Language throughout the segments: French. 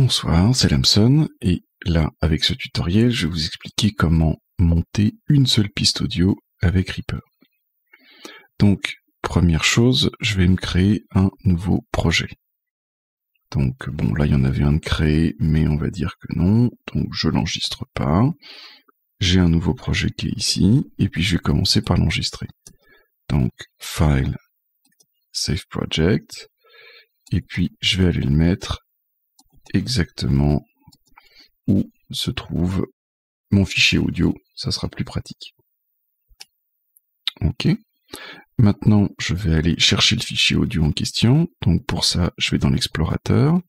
Bonsoir, c'est Lamson, et là, avec ce tutoriel, je vais vous expliquer comment monter une seule piste audio avec Reaper. Donc, première chose, je vais me créer un nouveau projet. Donc, bon, là, il y en avait un de créé, mais on va dire que non, donc je l'enregistre pas. J'ai un nouveau projet qui est ici, et puis je vais commencer par l'enregistrer. Donc, File, Save Project, et puis je vais aller le mettre exactement où se trouve mon fichier audio, ça sera plus pratique. Ok. Maintenant, je vais aller chercher le fichier audio en question. Donc pour ça, je vais dans l'explorateur.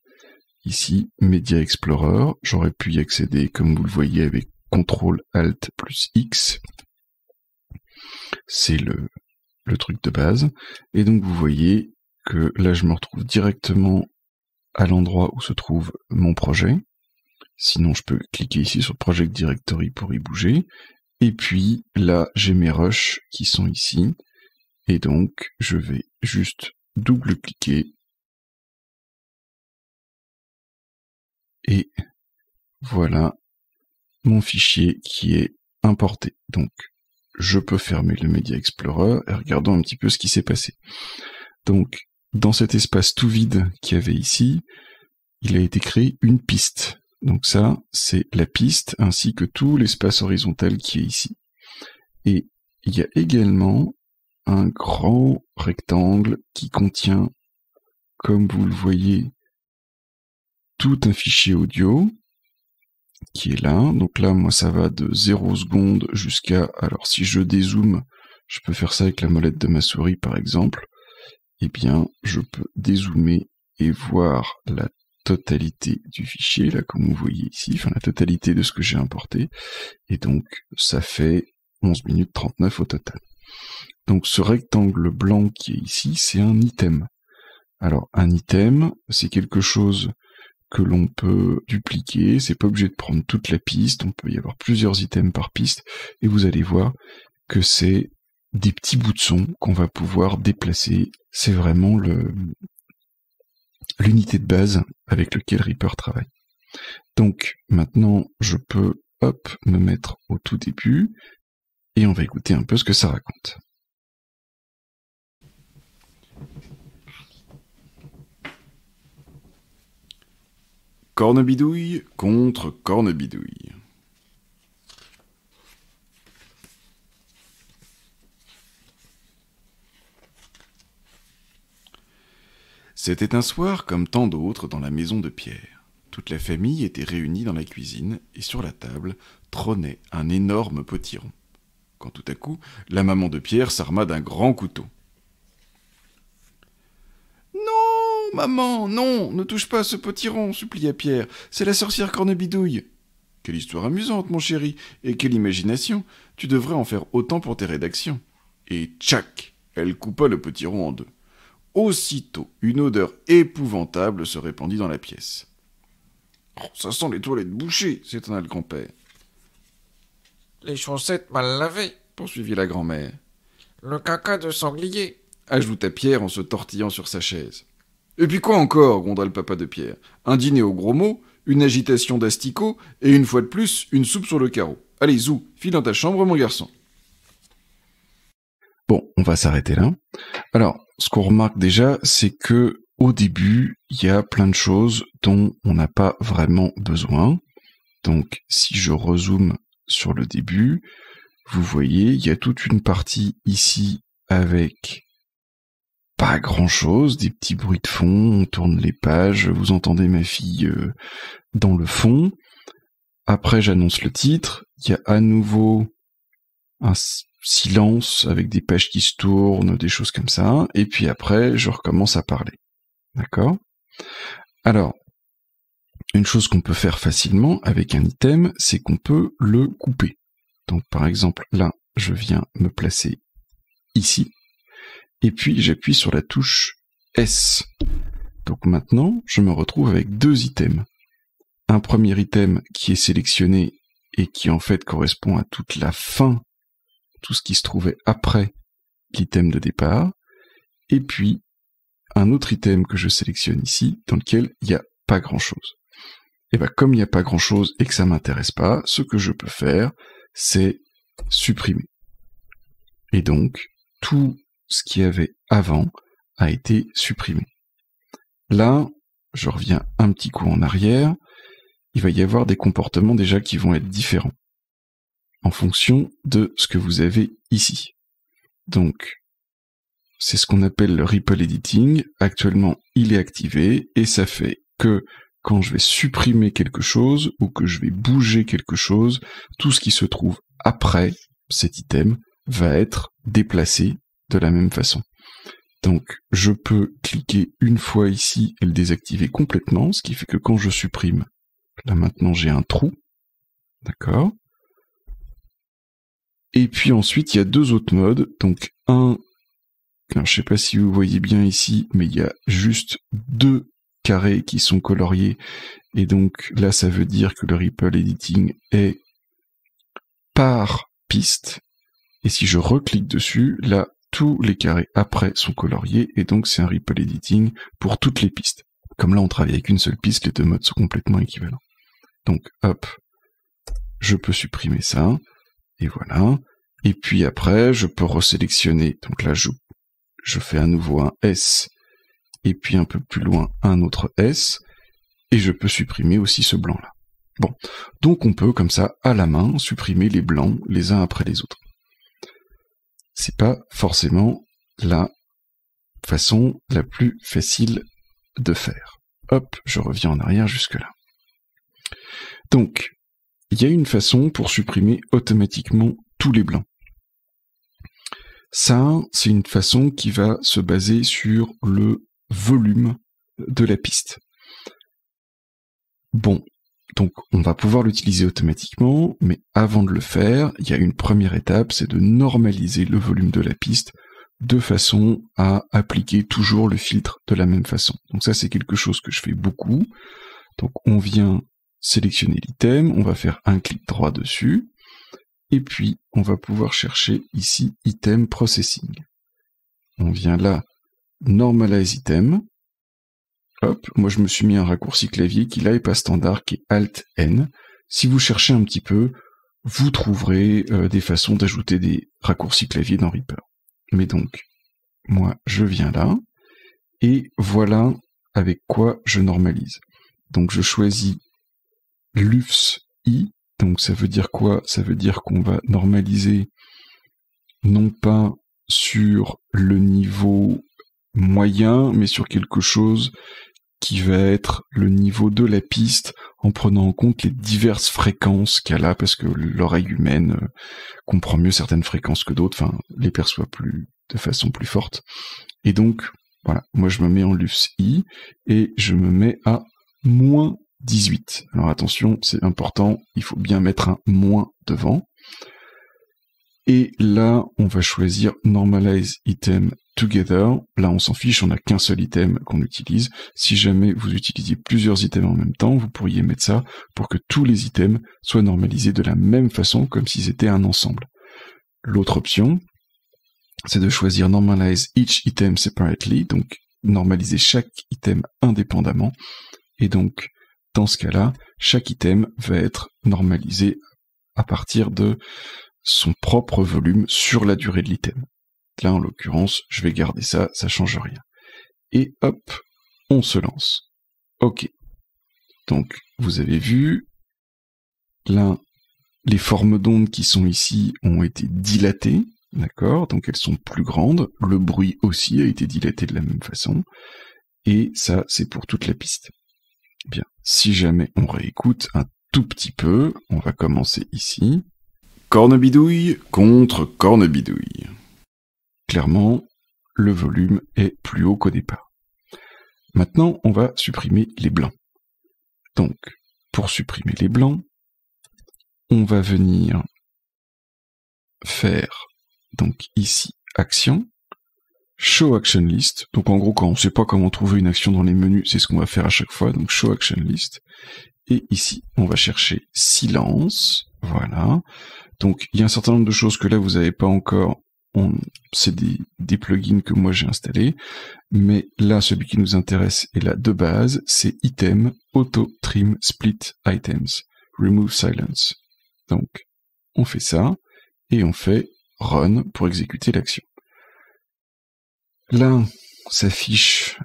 Ici, Media Explorer. J'aurais pu y accéder, comme vous le voyez, avec CTRL-ALT+X. C'est le truc de base. Et donc vous voyez que là, je me retrouve directement à l'endroit où se trouve mon projet. Sinon, je peux cliquer ici sur Project Directory pour y bouger. Et puis, là, j'ai mes rushs qui sont ici. Et donc, je vais juste double-cliquer. Et voilà mon fichier qui est importé. Donc, je peux fermer le Media Explorer et regardons un petit peu ce qui s'est passé. Donc, dans cet espace tout vide qu'il y avait ici, il a été créé une piste. Donc ça, c'est la piste ainsi que tout l'espace horizontal qui est ici. Et il y a également un grand rectangle qui contient, comme vous le voyez, tout un fichier audio qui est là. Donc là, moi, ça va de 0 secondes jusqu'à... Alors, si je dézoome, je peux faire ça avec la molette de ma souris, par exemple. Eh bien, je peux dézoomer et voir la totalité du fichier, là, comme vous voyez ici, enfin la totalité de ce que j'ai importé, et donc ça fait 11 minutes 39 au total. Donc ce rectangle blanc qui est ici, c'est un item. Alors un item, c'est quelque chose que l'on peut dupliquer, c'est pas obligé de prendre toute la piste, on peut y avoir plusieurs items par piste, et vous allez voir que c'est des petits bouts de son qu'on va pouvoir déplacer, c'est vraiment l'unité de base avec laquelle Reaper travaille. Donc maintenant, je peux, hop, me mettre au tout début, et on va écouter un peu ce que ça raconte. Cornebidouille contre Cornebidouille. C'était un soir comme tant d'autres dans la maison de Pierre. Toute la famille était réunie dans la cuisine et sur la table trônait un énorme potiron. Quand tout à coup, la maman de Pierre s'arma d'un grand couteau. « Non, maman, non, ne touche pas à ce potiron, supplia Pierre, c'est la sorcière Cornebidouille. »« Quelle histoire amusante, mon chéri, et quelle imagination, tu devrais en faire autant pour tes rédactions. » Et tchac, elle coupa le potiron en deux. Aussitôt, une odeur épouvantable se répandit dans la pièce. « Oh, ça sent les toilettes bouchées, » s'étonna le grand-père. « Les chaussettes mal lavées, » poursuivit la grand-mère. « Le caca de sanglier, » ajouta Pierre en se tortillant sur sa chaise. « Et puis quoi encore ?» gronda le papa de Pierre. « Un dîner aux gros mots, une agitation d'asticots, et une fois de plus, une soupe sur le carreau. Allez, Zou, file dans ta chambre, mon garçon. » Bon, on va s'arrêter là. Alors, ce qu'on remarque déjà, c'est que au début, il y a plein de choses dont on n'a pas vraiment besoin. Donc, si je rezoome sur le début, vous voyez, il y a toute une partie ici avec pas grand-chose, des petits bruits de fond, on tourne les pages, vous entendez ma fille dans le fond. Après, j'annonce le titre, il y a à nouveau un silence avec des pages qui se tournent, des choses comme ça, et puis après, je recommence à parler. D'accord ? Alors, une chose qu'on peut faire facilement avec un item, c'est qu'on peut le couper. Donc, par exemple, là, je viens me placer ici, et puis j'appuie sur la touche S. Donc maintenant, je me retrouve avec deux items. Un premier item qui est sélectionné et qui en fait correspond à toute la fin, tout ce qui se trouvait après l'item de départ, et puis un autre item que je sélectionne ici, dans lequel il n'y a pas grand-chose. et ben comme il n'y a pas grand-chose et que ça m'intéresse pas, ce que je peux faire, c'est supprimer. Et donc, tout ce qu'il y avait avant a été supprimé. Là, je reviens un petit coup en arrière, il va y avoir des comportements déjà qui vont être différents en fonction de ce que vous avez ici. Donc, c'est ce qu'on appelle le ripple editing. Actuellement, il est activé et ça fait que quand je vais supprimer quelque chose ou que je vais bouger quelque chose, tout ce qui se trouve après cet item va être déplacé de la même façon. Donc, je peux cliquer une fois ici et le désactiver complètement, ce qui fait que quand je supprime, là maintenant j'ai un trou, d'accord ? Et puis ensuite, il y a deux autres modes, donc un, alors, je sais pas si vous voyez bien ici, mais il y a juste deux carrés qui sont coloriés, et donc là ça veut dire que le ripple editing est par piste, et si je reclique dessus, là tous les carrés après sont coloriés, et donc c'est un ripple editing pour toutes les pistes. Comme là on travaille avec une seule piste, les deux modes sont complètement équivalents. Donc hop, je peux supprimer ça, et voilà. Et puis après, je peux resélectionner, donc là je fais à nouveau un S, et puis un peu plus loin un autre S, et je peux supprimer aussi ce blanc-là. Bon, donc on peut comme ça, à la main, supprimer les blancs les uns après les autres. C'est pas forcément la façon la plus facile de faire. Hop, je reviens en arrière jusque-là. Donc, il y a une façon pour supprimer automatiquement tous les blancs. Ça, c'est une façon qui va se baser sur le volume de la piste. Bon, donc on va pouvoir l'utiliser automatiquement, mais avant de le faire, il y a une première étape, c'est de normaliser le volume de la piste de façon à appliquer toujours le filtre de la même façon. Donc ça, c'est quelque chose que je fais beaucoup. Donc on vient sélectionner l'item, on va faire un clic droit dessus, et puis on va pouvoir chercher ici Item Processing. On vient là, Normalize Item. Hop, moi je me suis mis un raccourci clavier qui là est pas standard, qui est Alt-N. Si vous cherchez un petit peu, vous trouverez des façons d'ajouter des raccourcis clavier dans Reaper. Mais donc, moi je viens là, et voilà avec quoi je normalise. Donc je choisis Lufs I, donc ça veut dire quoi? Ça veut dire qu'on va normaliser non pas sur le niveau moyen, mais sur quelque chose qui va être le niveau de la piste en prenant en compte les diverses fréquences qu'il y a là, parce que l'oreille humaine comprend mieux certaines fréquences que d'autres, enfin les perçoit de façon plus forte. Et donc, voilà, moi je me mets en Lufs I et je me mets à moins 18. Alors attention, c'est important, il faut bien mettre un moins devant. Et là, on va choisir Normalize Item Together. Là, on s'en fiche, on n'a qu'un seul item qu'on utilise. Si jamais vous utilisez plusieurs items en même temps, vous pourriez mettre ça pour que tous les items soient normalisés de la même façon, comme s'ils étaient un ensemble. L'autre option, c'est de choisir Normalize Each Item Separately, donc normaliser chaque item indépendamment. Et donc, dans ce cas-là, chaque item va être normalisé à partir de son propre volume sur la durée de l'item. Là, en l'occurrence, je vais garder ça, ça change rien. Et hop, on se lance. Ok. Donc, vous avez vu, là, les formes d'ondes qui sont ici ont été dilatées, d'accord? Donc, elles sont plus grandes. Le bruit aussi a été dilaté de la même façon. Et ça, c'est pour toute la piste. Bien. Si jamais on réécoute un tout petit peu, on va commencer ici. Cornebidouille contre Cornebidouille. Clairement, le volume est plus haut qu'au départ. Maintenant, on va supprimer les blancs. Donc, pour supprimer les blancs, on va venir faire, donc ici, action, show action list. Donc en gros, quand on ne sait pas comment trouver une action dans les menus, c'est ce qu'on va faire à chaque fois, donc show action list. Et ici, on va chercher silence, voilà. Donc, il y a un certain nombre de choses que là, vous n'avez pas encore c'est des plugins que moi j'ai installés, mais là, celui qui nous intéresse est là de base, c'est Item, Auto, Trim, Split, Items, Remove Silence. Donc, on fait ça, et on fait Run pour exécuter l'action. Là, s'affiche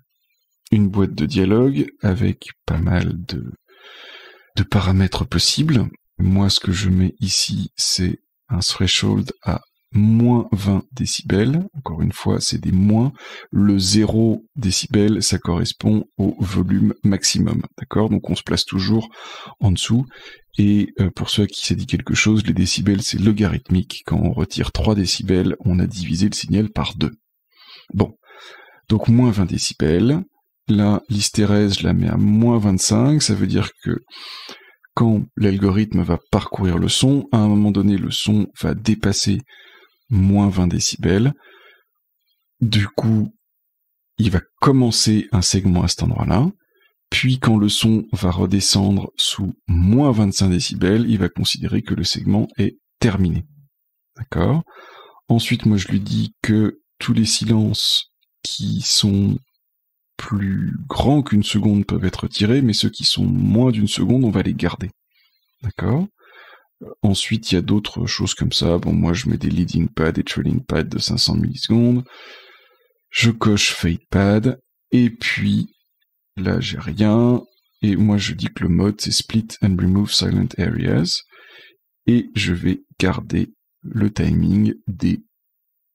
une boîte de dialogue avec pas mal de paramètres possibles. Moi, ce que je mets ici, c'est un threshold à moins 20 décibels. Encore une fois, c'est des moins. Le 0 décibel, ça correspond au volume maximum. D'accord? Donc on se place toujours en dessous. Et pour ceux à qui ça dit quelque chose, les décibels, c'est logarithmique. Quand on retire 3 décibels, on a divisé le signal par 2. Bon. Donc moins 20 décibels. Là, l'hystérèse, je la mets à moins 25. Ça veut dire que quand l'algorithme va parcourir le son, à un moment donné, le son va dépasser moins 20 décibels. Du coup, il va commencer un segment à cet endroit-là. Puis, quand le son va redescendre sous moins 25 décibels, il va considérer que le segment est terminé. D'accord ? Ensuite, moi, je lui dis que tous les silences qui sont plus grands qu'une seconde peuvent être retirés, mais ceux qui sont moins d'une seconde, on va les garder. D'accord ? Ensuite, il y a d'autres choses comme ça. Bon, moi, je mets des leading pads et trailing pads de 500 millisecondes. Je coche fade pad. Et puis, là, j'ai rien. Et moi, je dis que le mode, c'est split and remove silent areas. Et je vais garder le timing des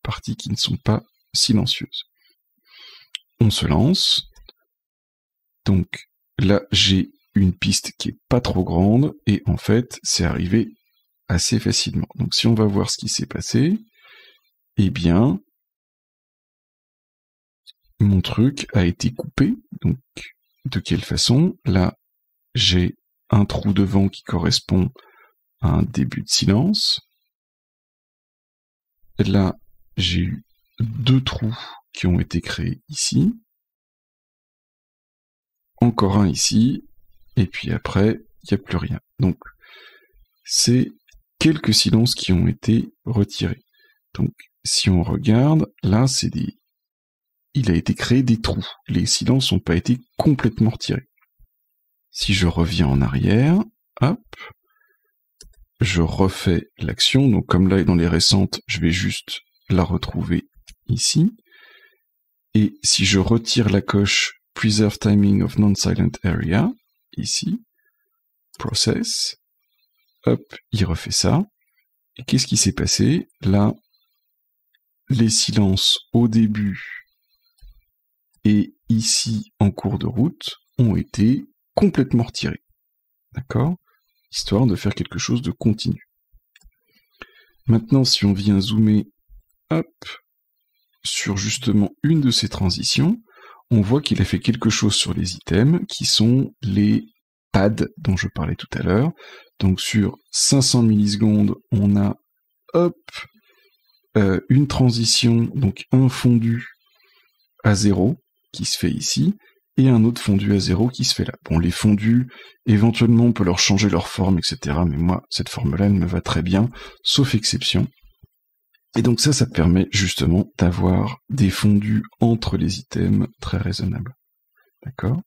parties qui ne sont pas silencieuses. On se lance. Donc, là, j'ai une piste qui est pas trop grande, et en fait, c'est arrivé assez facilement. Donc, si on va voir ce qui s'est passé, eh bien, mon truc a été coupé. Donc, de quelle façon? Là, j'ai un trou devant qui correspond à un début de silence. Là, j'ai eu 2 trous qui ont été créés ici. Encore un ici. Et puis après, il n'y a plus rien. Donc, c'est quelques silences qui ont été retirés. Donc, si on regarde, là, il a été créé des trous. Les silences n'ont pas été complètement retirés. Si je reviens en arrière, hop, je refais l'action. Donc, comme là, dans les récentes, je vais juste la retrouver ici. Et si je retire la coche Preserve Timing of Non-Silent Area, ici, Process, hop, il refait ça. Et qu'est-ce qui s'est passé? Là, les silences au début et ici en cours de route ont été complètement retirés. D'accord? Histoire de faire quelque chose de continu. Maintenant, si on vient zoomer, hop, sur justement une de ces transitions, on voit qu'il a fait quelque chose sur les items qui sont les pads dont je parlais tout à l'heure. Donc sur 500 millisecondes, on a hop une transition, donc un fondu à 0 qui se fait ici, et un autre fondu à 0 qui se fait là. Bon, les fondus, éventuellement on peut leur changer leur forme, etc. Mais moi, cette forme-là, elle me va très bien, sauf exception. Et donc ça permet justement d'avoir des fondus entre les items très raisonnables. D'accord ?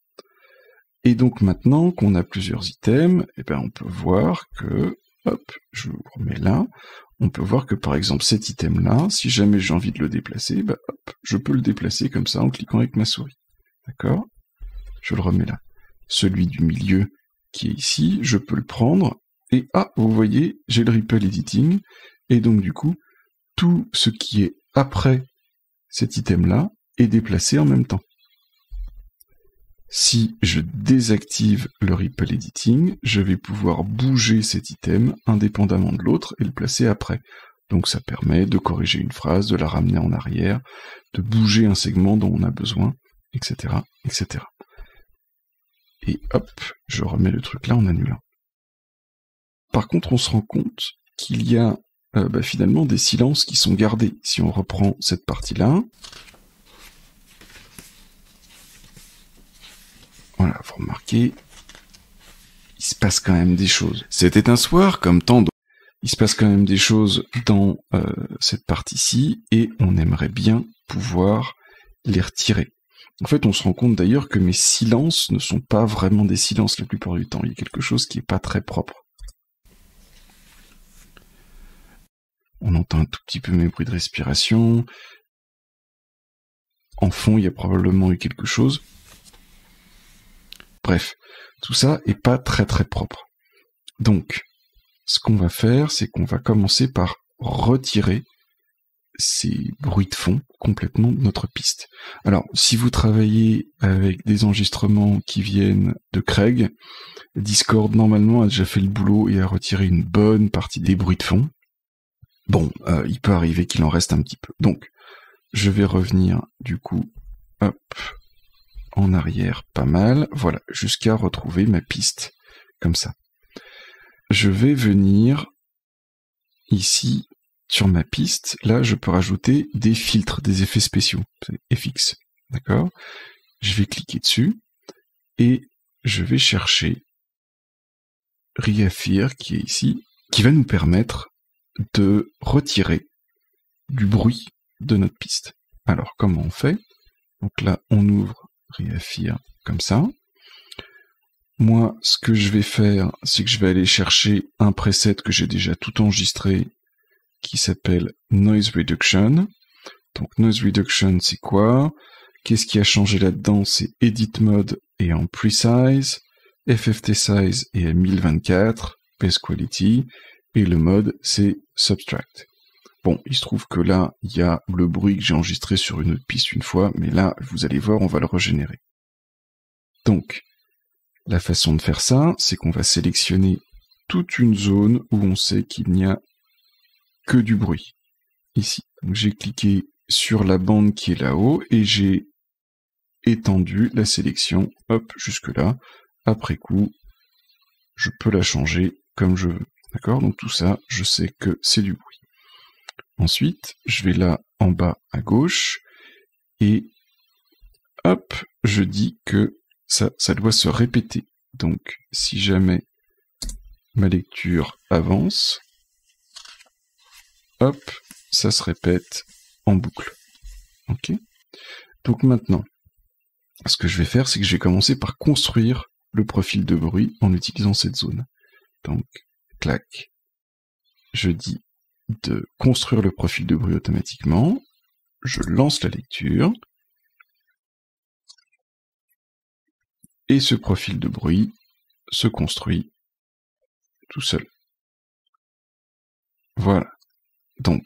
Et donc maintenant qu'on a plusieurs items, eh ben on peut voir que, hop, je vous remets là, on peut voir que par exemple cet item-là, si jamais j'ai envie de le déplacer, bah, hop, je peux le déplacer comme ça en cliquant avec ma souris. D'accord ? Je le remets là. Celui du milieu qui est ici, je peux le prendre, et vous voyez, j'ai le ripple editing, et donc du coup, tout ce qui est après cet item-là est déplacé en même temps. Si je désactive le ripple editing, je vais pouvoir bouger cet item indépendamment de l'autre et le placer après. Donc ça permet de corriger une phrase, de la ramener en arrière, de bouger un segment dont on a besoin, etc., etc. Et hop, je remets le truc là en annulant. Par contre, on se rend compte qu'il y a finalement des silences qui sont gardés. Si on reprend cette partie-là, voilà, vous remarquez, il se passe quand même des choses. C'était un soir comme tant d'autres. il se passe quand même des choses dans cette partie-ci, et on aimerait bien pouvoir les retirer. En fait, on se rend compte d'ailleurs que mes silences ne sont pas vraiment des silences la plupart du temps. Il y a quelque chose qui est pas très propre. On entend un tout petit peu mes bruits de respiration. En fond, il y a probablement eu quelque chose. Bref, tout ça est pas très très propre. Donc, ce qu'on va faire, c'est qu'on va commencer par retirer ces bruits de fond complètement de notre piste. Alors, si vous travaillez avec des enregistrements qui viennent de Craig, Discord normalement a déjà fait le boulot et a retiré une bonne partie des bruits de fond. Bon, il peut arriver qu'il en reste un petit peu. Donc, je vais revenir du coup, hop, en arrière pas mal, voilà, jusqu'à retrouver ma piste, comme ça. Je vais venir ici, sur ma piste, là je peux rajouter des filtres, des effets spéciaux, FX, d'accord? Je vais cliquer dessus, et je vais chercher Reappear, qui est ici, qui va nous permettre de retirer du bruit de notre piste. Alors, comment on fait? Donc là, on ouvre Reappear comme ça. Moi, ce que je vais faire, c'est que je vais aller chercher un preset que j'ai déjà tout enregistré, qui s'appelle Noise Reduction. Donc Noise Reduction, c'est quoi? Qu'est-ce qui a changé là-dedans? C'est Edit Mode et en Precise, FFT Size et à 1024, Best Quality, et le mode, c'est Subtract. Bon, il se trouve que là, il y a le bruit que j'ai enregistré sur une autre piste une fois, mais là, vous allez voir, on va le régénérer. Donc, la façon de faire ça, c'est qu'on va sélectionner toute une zone où on sait qu'il n'y a que du bruit. Ici. Donc j'ai cliqué sur la bande qui est là-haut et j'ai étendu la sélection, hop, jusque là. Après coup, je peux la changer comme je veux. D'accord? Donc tout ça, je sais que c'est du bruit. Ensuite, je vais là en bas à gauche et hop, je dis que ça doit se répéter. Donc si jamais ma lecture avance, hop, ça se répète en boucle. Ok? Donc maintenant, ce que je vais faire, c'est que je vais commencer par construire le profil de bruit en utilisant cette zone. Donc, clac, je dis de construire le profil de bruit automatiquement, je lance la lecture, et ce profil de bruit se construit tout seul. Voilà. Donc,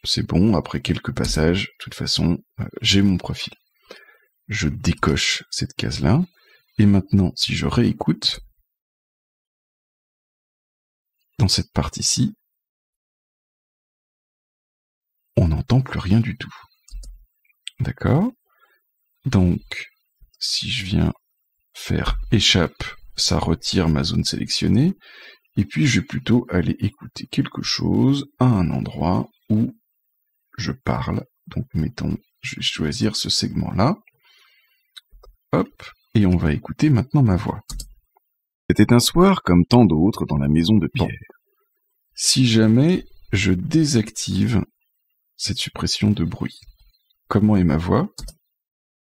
c'est bon, après quelques passages, de toute façon, j'ai mon profil. Je décoche cette case-là, et maintenant, si je réécoute, dans cette partie-ci, on n'entend plus rien du tout. D'accord? Donc, si je viens faire échappe, ça retire ma zone sélectionnée, et puis je vais plutôt aller écouter quelque chose à un endroit où je parle. Donc, mettons, je vais choisir ce segment-là. Hop, et on va écouter maintenant ma voix. C'était un soir comme tant d'autres dans la maison de Pierre. Bon. Si jamais je désactive cette suppression de bruit, comment est ma voix?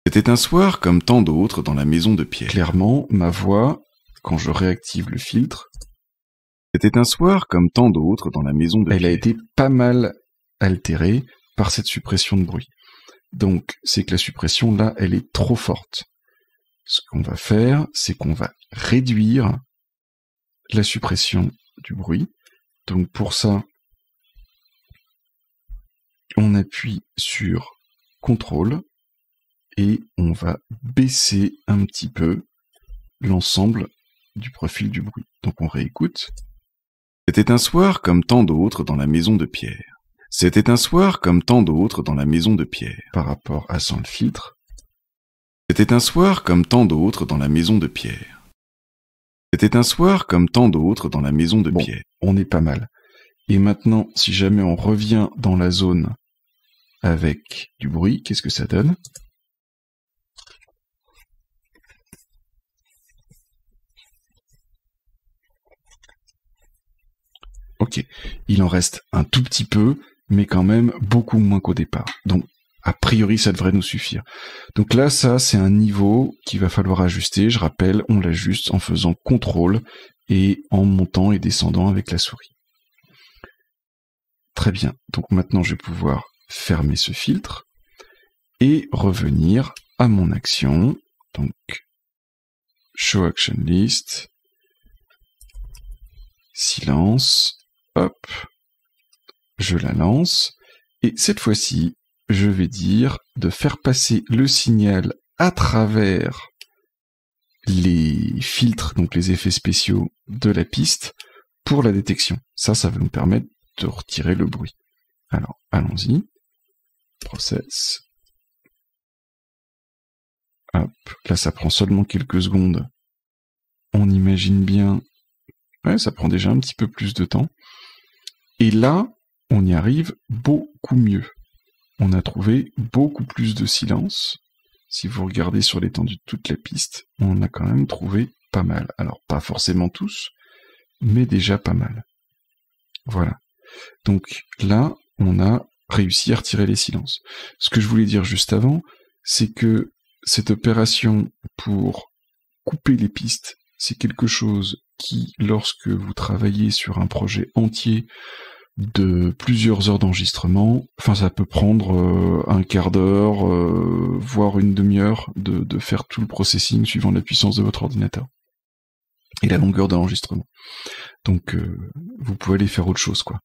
C'était un soir comme tant d'autres dans la maison de Pierre. Clairement, ma voix, quand je réactive le filtre, c'était un soir comme tant d'autres dans la maison de Pierre. Elle a été pas mal altérée par cette suppression de bruit. Donc, c'est que la suppression, là, elle est trop forte. Ce qu'on va faire, c'est qu'on va réduire la suppression du bruit. Donc, pour ça, on appuie sur CTRL et on va baisser un petit peu l'ensemble du profil du bruit. Donc, on réécoute. C'était un soir comme tant d'autres dans la maison de Pierre. C'était un soir comme tant d'autres dans la maison de Pierre. Par rapport à sans le filtre. C'était un soir comme tant d'autres dans la maison de Pierre. C'était un soir comme tant d'autres dans la maison de Pierre. On est pas mal. Et maintenant, si jamais on revient dans la zone avec du bruit, qu'est-ce que ça donne? Ok, Ok, il en reste un tout petit peu, mais quand même beaucoup moins qu'au départ. Donc, a priori, ça devrait nous suffire. Donc là, ça, c'est un niveau qu'il va falloir ajuster. Je rappelle, on l'ajuste en faisant CTRL et en montant et descendant avec la souris. Très bien. Donc maintenant, je vais pouvoir fermer ce filtre et revenir à mon action. Donc, Show Action List, silence, hop, je la lance. Et cette fois-ci, je vais dire de faire passer le signal à travers les filtres, donc les effets spéciaux de la piste, pour la détection. Ça va nous permettre de retirer le bruit. Alors, allons-y. Process. Hop, là ça prend seulement quelques secondes. On imagine bien... Ouais, ça prend déjà un petit peu plus de temps. Et là, on y arrive beaucoup mieux. On a trouvé beaucoup plus de silence. Si vous regardez sur l'étendue de toute la piste, on a quand même trouvé pas mal. Alors, pas forcément tous, mais déjà pas mal. Voilà. Donc là, on a réussi à retirer les silences. Ce que je voulais dire juste avant, c'est que cette opération pour couper les pistes, c'est quelque chose qui, lorsque vous travaillez sur un projet entier de plusieurs heures d'enregistrement, enfin ça peut prendre un quart d'heure, voire une demi-heure de faire tout le processing suivant la puissance de votre ordinateur et la longueur de l'enregistrement. Donc vous pouvez aller faire autre chose, quoi.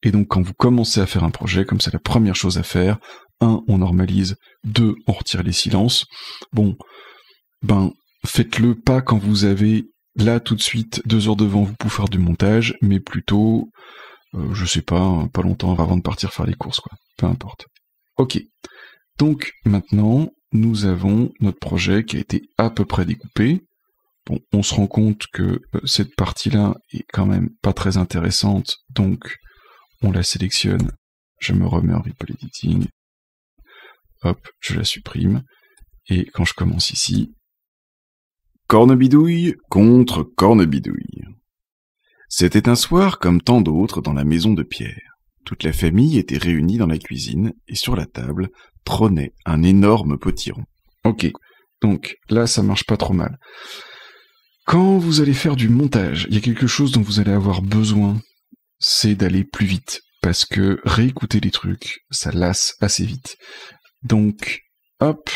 Et donc quand vous commencez à faire un projet, comme c'est la première chose à faire, 1, on normalise, 2, on retire les silences. Bon, ben faites-le pas quand vous avez là tout de suite 2 heures devant vous pour faire du montage, mais plutôt je sais pas, pas longtemps avant de partir faire les courses, quoi. Peu importe. Ok. Donc, maintenant, nous avons notre projet qui a été à peu près découpé. Bon, on se rend compte que cette partie-là est quand même pas très intéressante, donc on la sélectionne. Je me remets en Ripple Editing. Hop, je la supprime. Et quand je commence ici... Cornebidouille contre Cornebidouille. C'était un soir comme tant d'autres dans la maison de Pierre. Toute la famille était réunie dans la cuisine et sur la table trônait un énorme potiron. Ok, donc là ça marche pas trop mal. Quand vous allez faire du montage, il y a quelque chose dont vous allez avoir besoin, c'est d'aller plus vite, parce que réécouter les trucs, ça lasse assez vite. Donc, hop,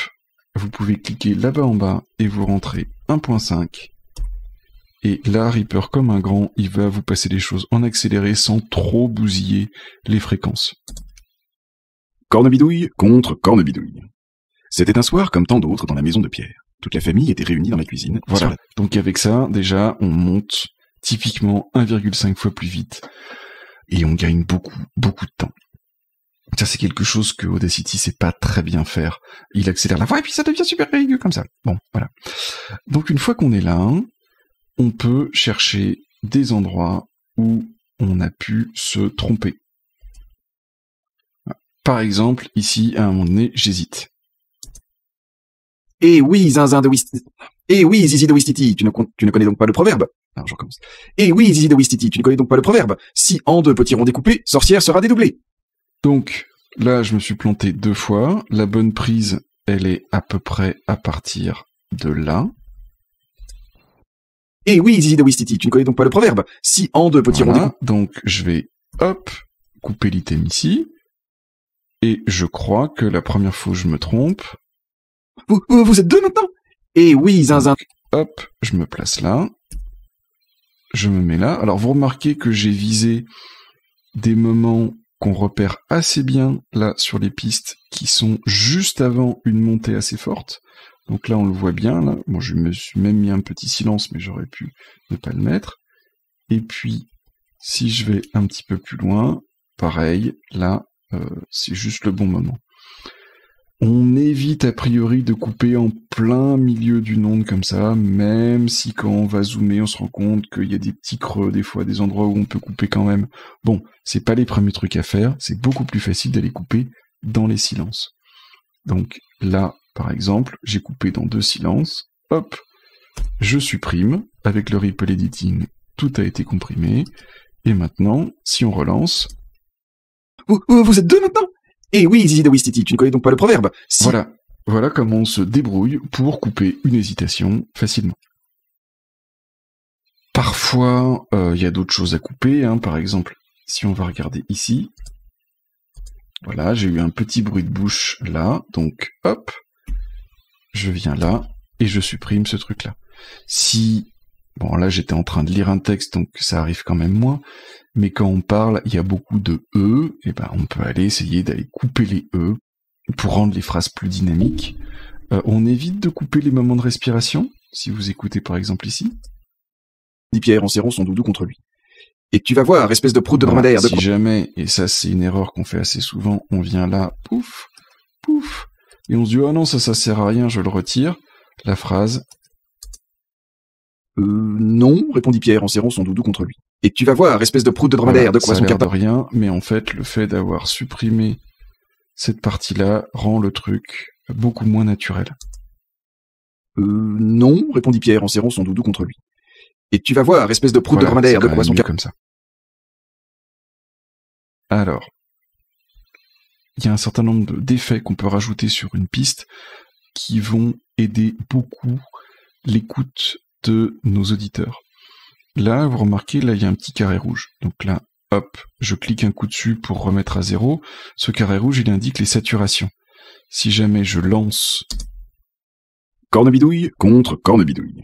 vous pouvez cliquer là-bas en bas et vous rentrez 1.5. Et là, Reaper, comme un grand, il va vous passer les choses en accéléré sans trop bousiller les fréquences. Cornebidouille contre Cornebidouille. C'était un soir comme tant d'autres dans la maison de Pierre. Toute la famille était réunie dans la cuisine. Voilà. Donc avec ça, déjà, on monte typiquement 1,5 fois plus vite. Et on gagne beaucoup de temps. Ça, c'est quelque chose que Audacity sait pas très bien faire. Il accélère la voix et puis ça devient super aigu comme ça. Bon, voilà. Donc une fois qu'on est là, on peut chercher des endroits où on a pu se tromper. Par exemple, ici, à un moment donné, j'hésite. Eh oui, zinzin de Wistiti. Eh oui, zizi de Wistiti, tu ne connais donc pas le proverbe. Alors, je recommence. Eh oui, zizi de Wistiti, tu ne connais donc pas le proverbe. Si en 2 petits ronds découpés, sorcière sera dédoublée. Donc, là, je me suis planté 2 fois. La bonne prise, elle est à peu près à partir de là. Eh oui, zizi de Wistiti, tu ne connais donc pas le proverbe. Si en 2 petits ronds découpés... Donc, je vais, hop, couper l'item ici. Et je crois que la première fois où je me trompe... Vous êtes 2 maintenant? Eh oui, zinzin... Hop, je me place là. Je me mets là. Alors, vous remarquez que j'ai visé des moments qu'on repère assez bien, là, sur les pistes, qui sont juste avant une montée assez forte. Donc là, on le voit bien, là. Bon, je me suis même mis un petit silence, mais j'aurais pu ne pas le mettre. Et puis, si je vais un petit peu plus loin, pareil, là, c'est juste le bon moment. On évite a priori de couper en plein milieu d'une onde comme ça, même si quand on va zoomer, on se rend compte qu'il y a des petits creux, des fois, des endroits où on peut couper quand même. Bon, c'est pas les premiers trucs à faire, c'est beaucoup plus facile d'aller couper dans les silences. Donc là, par exemple, j'ai coupé dans 2 silences, hop, je supprime, avec le Ripple Editing, tout a été comprimé, Et maintenant, si on relance... Vous êtes deux maintenant? Eh oui, Zizi de Wistiti, tu ne connais donc pas le proverbe? Si... Voilà comment on se débrouille pour couper une hésitation facilement. Parfois, il y a d'autres choses à couper, hein. Par exemple, si on va regarder ici, voilà, j'ai eu un petit bruit de bouche là, donc hop, je viens là, et je supprime ce truc-là. Si, bon là j'étais en train de lire un texte, donc ça arrive quand même moins, mais quand on parle, il y a beaucoup de « e », et ben on peut aller essayer d'aller couper les « e » pour rendre les phrases plus dynamiques. On évite de couper les moments de respiration, si vous écoutez par exemple ici. Dit Pierre en serrant son doudou contre lui. Et tu vas voir, espèce de prout de dromadaire. Si jamais, et ça c'est une erreur qu'on fait assez souvent, on vient là, pouf, pouf, et on se dit « oh non, ça sert à rien, je le retire », la phrase... non, répondit Pierre en serrant son doudou contre lui. Et tu vas voir, espèce de prout de dromadaire, de quoi son son cœur... de rien, mais en fait, le fait d'avoir supprimé cette partie-là rend le truc beaucoup moins naturel. Non, répondit Pierre en serrant son doudou contre lui. Et tu vas voir, espèce de prout de dromadaire, de quoi son cœur... comme ça. Alors, il y a un certain nombre d'effets qu'on peut rajouter sur une piste qui vont aider beaucoup l'écoute de nos auditeurs. Là, vous remarquez, là, il y a un petit carré rouge. Donc là, hop, je clique un coup dessus pour remettre à 0. Ce carré rouge, il indique les saturations. Si jamais je lance... Cornebidouille contre Cornebidouille.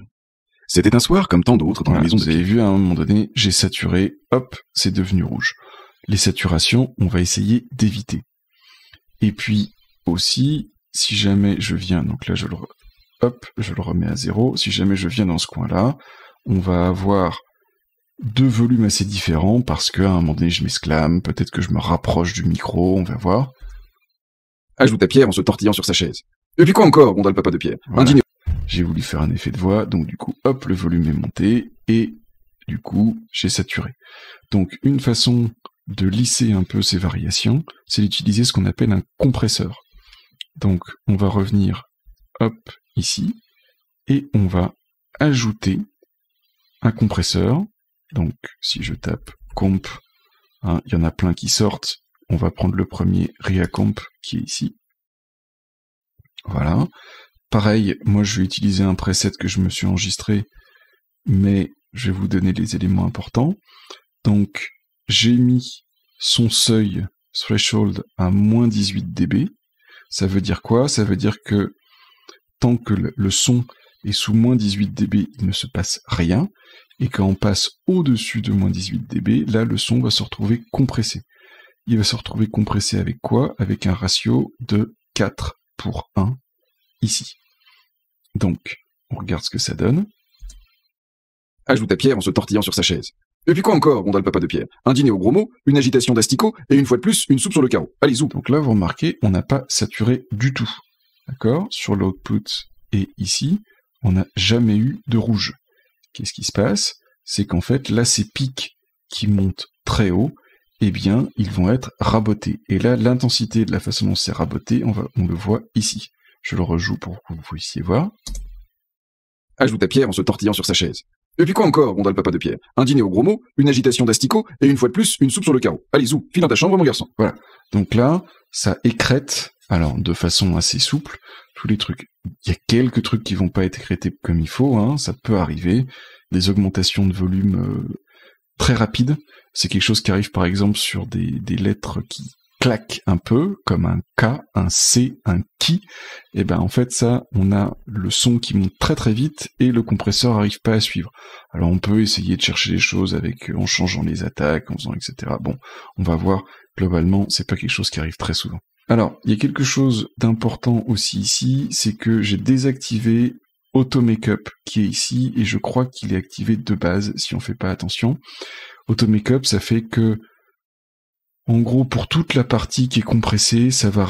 C'était un soir comme tant d'autres dans la maison de... Vous avez vu, à un moment donné, j'ai saturé, hop, c'est devenu rouge. Les saturations, on va essayer d'éviter. Et puis, aussi, si jamais je viens... Donc là, je le remets à 0. Si jamais je viens dans ce coin-là, on va avoir deux volumes assez différents parce qu'à un moment donné, je m'exclame, peut-être que je me rapproche du micro, on va voir. Ajouta Pierre en se tortillant sur sa chaise. Et puis quoi encore, ronda le papa de Pierre. Voilà. J'ai voulu faire un effet de voix, donc du coup, hop, le volume est monté, et du coup, j'ai saturé. Donc, une façon de lisser un peu ces variations, c'est d'utiliser ce qu'on appelle un compresseur. Donc, on va revenir, hop, ici, et on va ajouter un compresseur. Donc, si je tape comp, hein, il y en a plein qui sortent. On va prendre le premier ReaComp qui est ici. Voilà. Pareil, moi je vais utiliser un preset que je me suis enregistré, mais je vais vous donner les éléments importants. Donc, j'ai mis son seuil threshold à moins 18 dB. Ça veut dire quoi? Ça veut dire que tant que le son est sous moins 18 dB, il ne se passe rien. Et quand on passe au-dessus de moins 18 dB, là, le son va se retrouver compressé. Il va se retrouver compressé avec quoi? Avec un ratio de 4 pour 1, ici. Donc, on regarde ce que ça donne. Ajouta Pierre en se tortillant sur sa chaise. Et puis quoi encore, ronda le papa de Pierre. Un dîner au gros mot, une agitation d'asticot, et une fois de plus, une soupe sur le carreau. Allez, zou. Donc là, vous remarquez, on n'a pas saturé du tout. D'accord? Sur l'output et ici, on n'a jamais eu de rouge. Qu'est-ce qui se passe? C'est qu'en fait, là, ces pics qui montent très haut, eh bien, ils vont être rabotés. Et là, l'intensité de la façon dont c'est raboté, on le voit ici. Je le rejoue pour que vous puissiez voir. Ajouta Pierre en se tortillant sur sa chaise. Et puis quoi encore, ronda le papa de Pierre. Un dîner au gros mot, une agitation d'asticot, et une fois de plus, une soupe sur le carreau. Allez, zou, file dans ta chambre, mon garçon. Voilà. Donc là, ça écrète, alors de façon assez souple, tous les trucs. Il y a quelques trucs qui vont pas être écrétés comme il faut, hein, ça peut arriver. Des augmentations de volume très rapides. C'est quelque chose qui arrive par exemple sur des lettres qui claquent un peu, comme un K, un C, un qui. Et ben en fait ça, on a le son qui monte très très vite et le compresseur arrive pas à suivre. Alors on peut essayer de chercher les choses en changeant les attaques, en faisant etc. Bon, on va voir, globalement, c'est pas quelque chose qui arrive très souvent. Alors, il y a quelque chose d'important aussi ici, c'est que j'ai désactivé Auto Makeup qui est ici, et je crois qu'il est activé de base, si on fait pas attention. Auto Makeup, ça fait que, en gros, pour toute la partie qui est compressée, ça va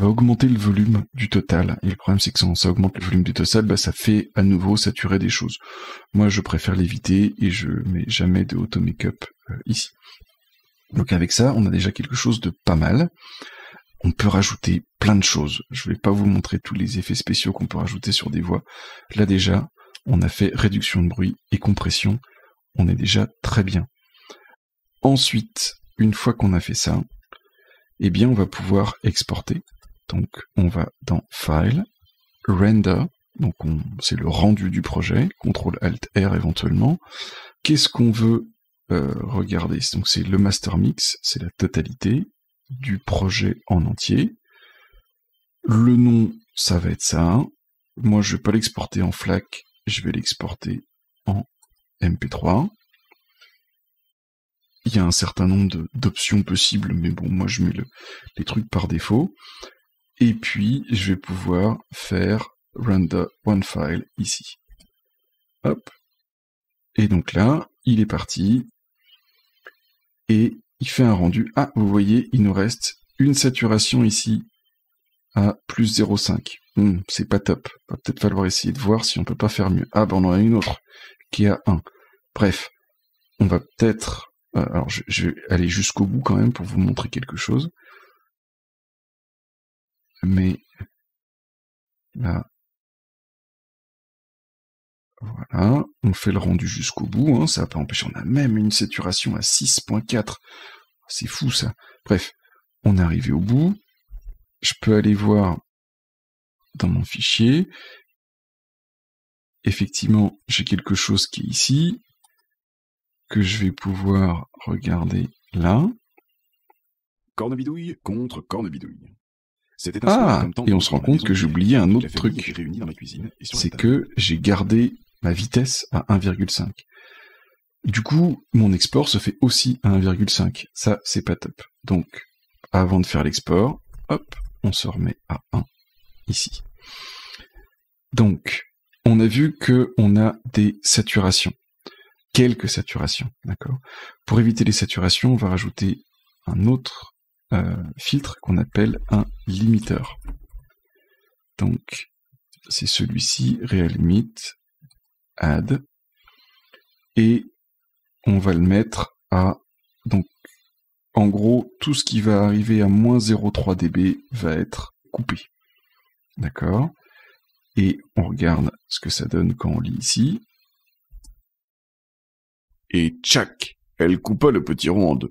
augmenter le volume du total. Et le problème, c'est que quand ça augmente le volume du total, bah, ça fait à nouveau saturer des choses. Moi, je préfère l'éviter, et je mets jamais de Auto Makeup ici. Donc avec ça, on a déjà quelque chose de pas mal. On peut rajouter plein de choses. Je vais pas vous montrer tous les effets spéciaux qu'on peut rajouter sur des voix. Là déjà, on a fait réduction de bruit et compression. On est déjà très bien. Ensuite, une fois qu'on a fait ça, eh bien, on va pouvoir exporter. Donc, on va dans File, Render, donc c'est le rendu du projet, CTRL-ALT-R éventuellement. Qu'est-ce qu'on veut regarder? Donc, c'est le master mix, c'est la totalité du projet en entier. Le nom, ça va être ça. Moi, je vais pas l'exporter en FLAC, je vais l'exporter en MP3. Il y a un certain nombre d'options possibles, mais bon, moi je mets les trucs par défaut. Et puis, je vais pouvoir faire render one file ici. Hop. Et donc là, il est parti. Et il fait un rendu. Ah, vous voyez, il nous reste une saturation ici à plus 0,5. C'est pas top. Va peut-être falloir essayer de voir si on peut pas faire mieux. Ah, ben on en a une autre qui est à 1. Bref, on va peut-être... alors, je vais aller jusqu'au bout quand même pour vous montrer quelque chose. Mais là, voilà, on fait le rendu jusqu'au bout, hein, ça va pas empêcher, on a même une saturation à 6.4. C'est fou ça. Bref, on est arrivé au bout. Je peux aller voir dans mon fichier. Effectivement, j'ai quelque chose qui est ici, que je vais pouvoir regarder là. Cornebidouille contre Cornebidouille. Ah, et on se rend compte que j'ai oublié un autre truc. C'est que j'ai gardé ma vitesse à 1,5. Du coup, mon export se fait aussi à 1,5. Ça, c'est pas top. Donc, avant de faire l'export, hop, on se remet à 1, ici. Donc, on a vu que on a des saturations. Quelques saturations, d'accord? Pour éviter les saturations, on va rajouter un autre filtre qu'on appelle un limiteur. Donc, c'est celui-ci, Real Limit, Add, et on va le mettre à, donc, en gros, tout ce qui va arriver à moins 0,3 dB va être coupé. D'accord? Et on regarde ce que ça donne quand on lit ici. Et tchac, elle coupa le petit rond en deux.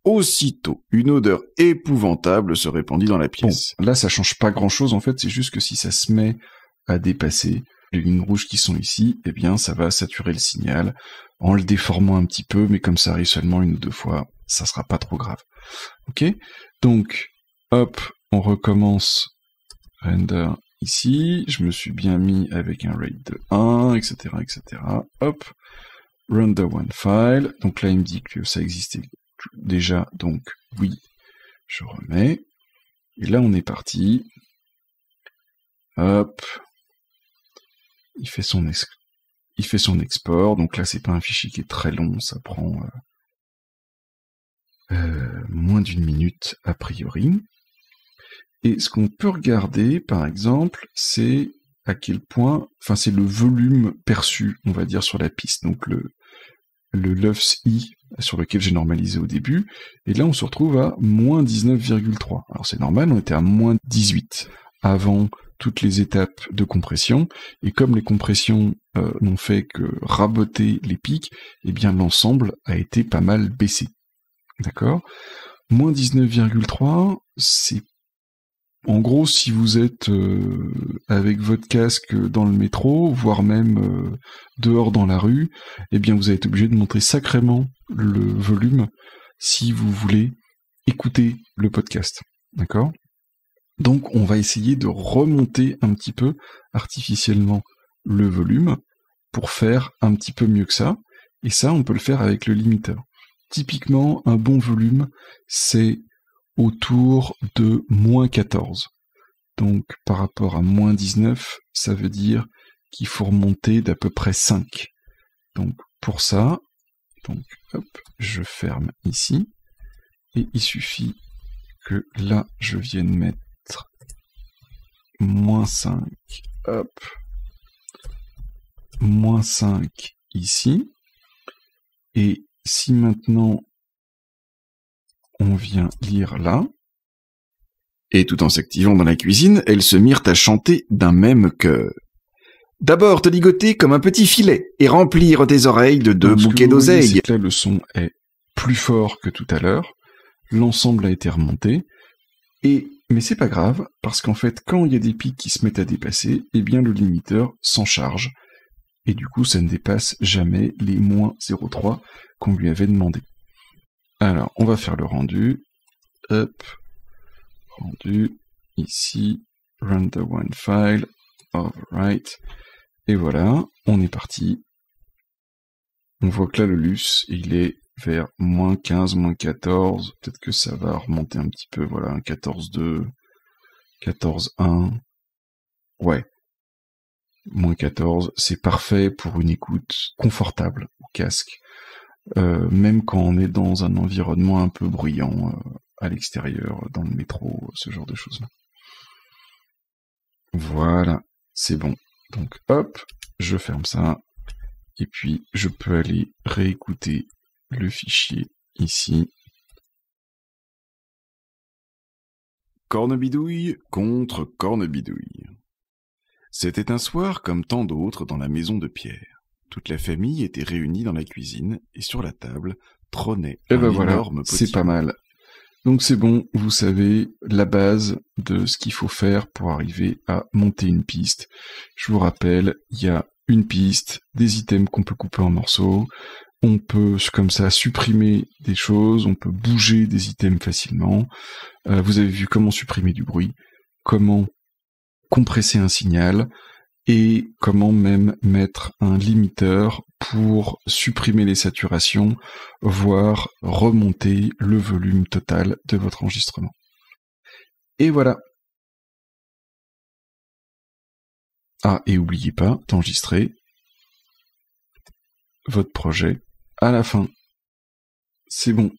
Aussitôt, une odeur épouvantable se répandit dans la pièce. Bon, là, ça change pas grand-chose, en fait, c'est juste que si ça se met à dépasser les lignes rouges qui sont ici, eh bien, ça va saturer le signal, en le déformant un petit peu, mais comme ça arrive seulement une ou deux fois, ça sera pas trop grave. Ok? Donc, hop, on recommence render ici, je me suis bien mis avec un rate de 1, etc., etc., hop, render one file, donc là, il me dit que ça existait déjà, donc oui, je remets, et là on est parti, hop, il fait son export, donc là c'est pas un fichier qui est très long, ça prend moins d'une minute a priori, et ce qu'on peut regarder par exemple, c'est à quel point, enfin c'est le volume perçu, on va dire, sur la piste, donc le LUFS-I sur lequel j'ai normalisé au début, et là on se retrouve à moins 19,3. Alors c'est normal, on était à moins 18 avant toutes les étapes de compression, et comme les compressions n'ont fait que raboter les pics, eh bien l'ensemble a été pas mal baissé. D'accord? Moins 19,3, c'est en gros, si vous êtes avec votre casque dans le métro, voire même dehors dans la rue, eh bien vous allez être obligé de monter sacrément le volume si vous voulez écouter le podcast. D'accord? Donc on va essayer de remonter un petit peu artificiellement le volume pour faire un petit peu mieux que ça. Et ça, on peut le faire avec le limiteur. Typiquement, un bon volume, c'est autour de moins 14. Donc, par rapport à moins 19, ça veut dire qu'il faut remonter d'à peu près 5. Donc, pour ça, donc, hop, je ferme ici, et il suffit que là, je vienne mettre moins 5, hop, moins 5 ici, et si maintenant on vient lire là, et tout en s'activant dans la cuisine, elles se mirent à chanter d'un même chœur. D'abord te ligoter comme un petit filet, et remplir tes oreilles de 2 bouquets d'oseille. Là, le son est plus fort que tout à l'heure. L'ensemble a été remonté. Mais c'est pas grave, parce qu'en fait, quand il y a des pics qui se mettent à dépasser, eh bien le limiteur s'en charge. Et du coup, ça ne dépasse jamais les moins 0,3 qu'on lui avait demandé. Alors, on va faire le rendu. Hop. Rendu. Ici. Render one file. Overwrite. Et voilà, on est parti. On voit que là, le LUS, il est vers moins 15, moins 14. Peut-être que ça va remonter un petit peu. Voilà, 14,2, 14,1. Ouais. Moins 14, c'est parfait pour une écoute confortable au casque. Même quand on est dans un environnement un peu bruyant, à l'extérieur, dans le métro, ce genre de choses-là. Voilà, c'est bon. Donc hop, je ferme ça. Et puis, je peux aller réécouter le fichier ici. Cornebidouille contre Cornebidouille. C'était un soir comme tant d'autres dans la maison de Pierre. Toute la famille était réunie dans la cuisine et sur la table trônait un énorme potiron. C'est pas mal. Donc c'est bon, vous savez la base de ce qu'il faut faire pour arriver à monter une piste. Je vous rappelle, il y a une piste, des items qu'on peut couper en morceaux, on peut comme ça supprimer des choses, on peut bouger des items facilement. Vous avez vu comment supprimer du bruit, comment compresser un signal, et comment même mettre un limiteur pour supprimer les saturations, voire remonter le volume total de votre enregistrement. Et voilà. Ah, et n'oubliez pas d'enregistrer votre projet à la fin. C'est bon.